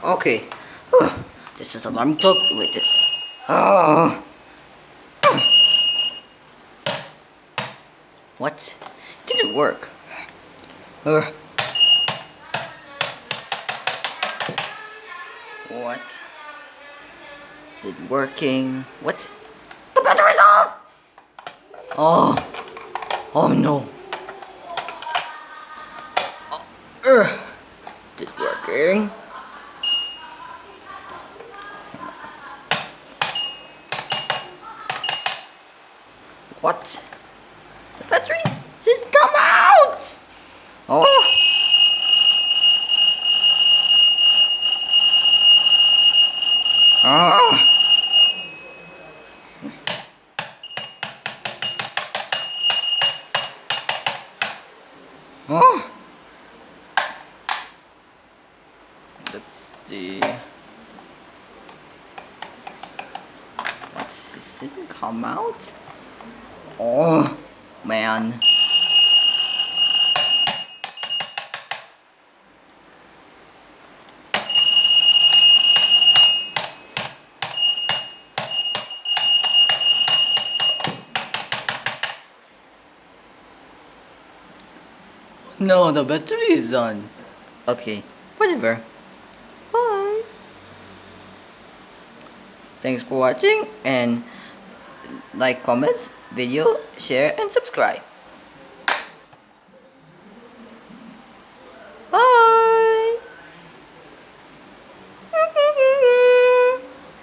Okay. This is alarm clock. Wait, this. Oh. What? It didn't work. What? Is it working? What? The battery's off! Oh. Oh no. Oh. Is it working? What? The battery just come out! Oh! Ah! Oh! That's the... What's this? Didn't come out? Oh! Man. No, the battery is on. Okay, whatever. Bye. Thanks for watching and like, comment, video, share and subscribe.